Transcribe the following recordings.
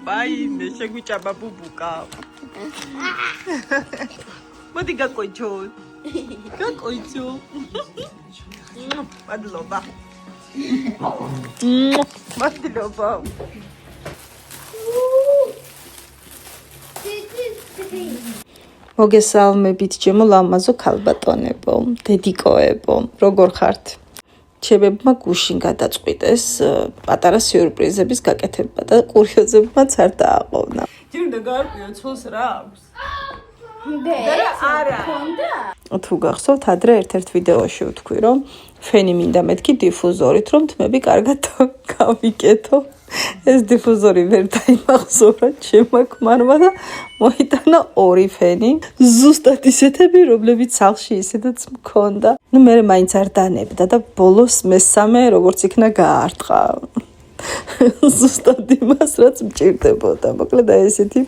ვაინე, შეგვიჭაბა ბუბუკა. მოდი გაკოიჩო. გაკოიჩო. მადლობა. მადლობა. მოგესალმებით ჩემო ლამაზო ქალბატონებო, დედიკოებო, როგორ ხართ? ჩემებმა გუშინ გადაწყვიტეს პატარა სიურპრიზების გაკეთება და კურიოზებმაც არ დააყოვნა. ჯერ გაარკვიო ცოლს რა აქვს? არა. თუ გახსოვთ, ადრე ერთ-ერთ ვიდეოში ვთქვი, რომ ფენი მინდა მეთქი დიფუზორით, რომ თმები კარგად გავიკეთო. ეს დიფუზორი ვერ დაიმახსოვრა ჩემმა ქმარმა და მოიტანა 2 ფენი. ზუსტად ისეთები, რომლებიც სახლში ისედაც მქონდა. მე მაინც არ დანებდა და ბოლოს მესამე როგორც იქნა გაარტყა. ზუსტად იმას, რაც მჭირდებოდა. მოკლედ ესეთი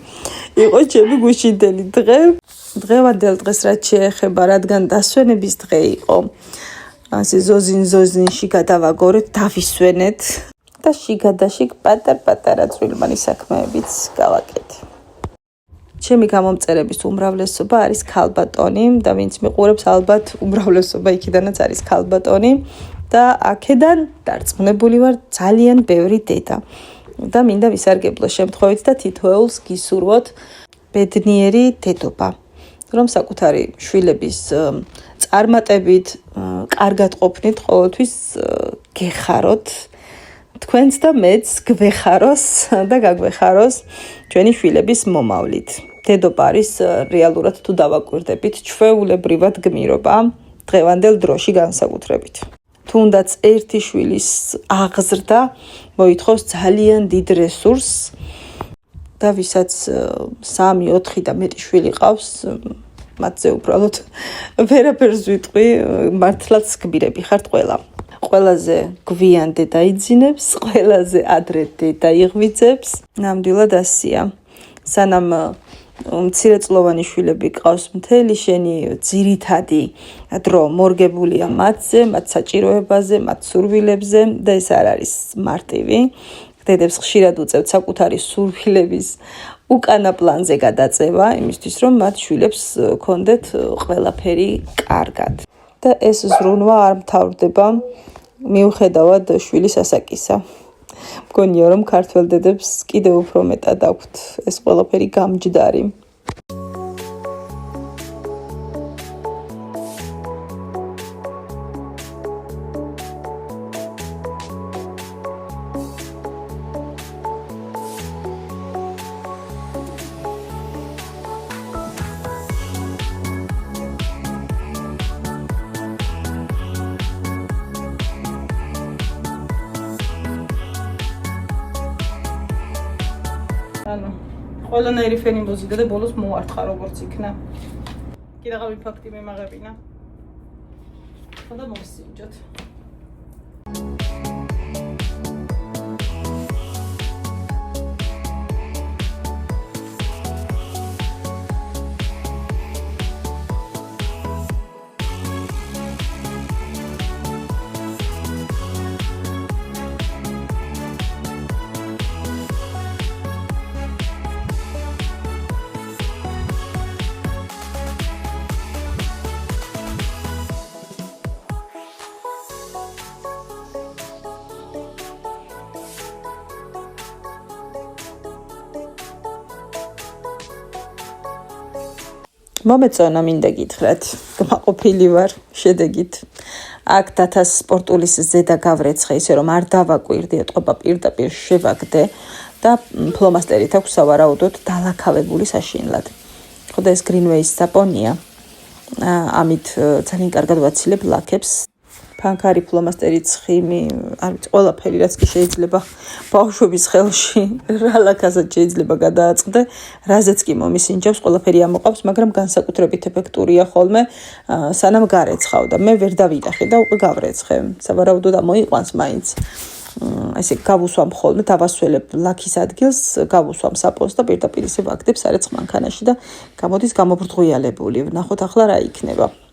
იყო ჩემი გუშინდელი დღე. დღევანდელ დღეს რაც შეეხება, რადგან დასვენების დღე იყო. ასე ზოზინში გადავაგორეთ, დავისვენეთ. და შიგადაშიგ პატარ-პატარა წვრილმანი საქმეებიც გავაკეთე. ჩემი გამომწერების უმრავლესობა არის ქალბატონი და ვინც მიყურებს ალბათ უმრავლესობა იქიდანაც არის ქალბატონი და აქედან დარწმუნებული ვარ ძალიან ბევრი დედა. და მინდა ვისარგებლო შემთხვევით და თითოეულს გისურვოთ ბედნიერი დედობა. რომ საკუთარი შვილების წარმატებით კარგად ყოფნით ყოველთვის გეხაროთ თქვენც და მეც გვეხაროს და გაგვეხაროს ჩვენი შვილების მომავლით. დედობა არის რეალურად თუ დავაკვირდებით ჩვეულებრივად გმირობა დღევანდელ დროში განსაკუთრებით. თუნდაც ერთი შვილის აღზრდა მოითხოვს ძალიან დიდ რესურსს და ვისაც 3, 4 და მეტი შვილი ყავს, მათზე უბრალოდ ვერაფერს ვიტყვი, მართლაც გმირები ხართ ყველა. ყველაზე გვიან დედა იძინებს, ყველაზე ადრე დედა იღვიძებს. ნამდვილად ასია. სანამ მცირეწლოვანი შვილები ყავს, მთელი შენი ძირითადი დრო მორგებულია მათზე, მათ საჭიროებაზე, მათ სურვილებზე და ეს არ არის მარტივი. დედებს ხშირად უწევთ საკუთარი სურვილების უკანა პლანზე გადაწევა, იმისთვის რომ მათ შვილებს კონდეთ ყველაფერი კარგად. და ეს ზრუნვა არ მთავრდება მიუხედავად შვილის ასაკისა. მგონია რომ ქართველ დედებს კიდევ უფრო მეტად აქვთ ეს ყველაფერი გამჯდარი. ანუ ყველანაირი ფენი მოზიდა და ბოლოს მოარტყა როგორც იქნა. კიდევ ფაქტი მიმაღებინა. ხოდა მოვსინჯოთ. მომეწონა მინდა გითხრათ, გმაყოფილი ვარ შედეგით. აქ დათას სპორტულის ზედა გავრეცხე, ისე რომ არ დავაკვირდი, ეთყობა პირდაპირ შევაგდე და ფლომასტერით აქვს სავარაუდოდ დალაქავებული საშინლად. ხოდა ეს გრინვეის საპონია. ამით ძალიან კარგად ვაცილებ ლაქებს. ფანქარი ფლომასტერი ცხიმი, არ ვიცი, ყველაფერი რაც კი შეიძლება ბავშვების ხელში რა ლაქასაც შეიძლება გადააწყდე, რაზეც კი მომისინჯავს, ყველაფერი ამოყავს, მაგრამ განსაკუთრებით ეფექტურია ხოლმე, სანამ გარეცხავ და მე ვერ დავიტახე და უკვე გავრეცხე. სავარაუდოდ მოიყვანს მაინც. ესე გავუსვამ ხოლმე, დავასველებ ლაქის ადგილს, გავუსვამ საპონს და პირდაპირ ისე ვაგდებ სარეცხ მანქანაში და გამოდის გამობრდღუიალებული. ვნახოთ ახლა რა იქნება.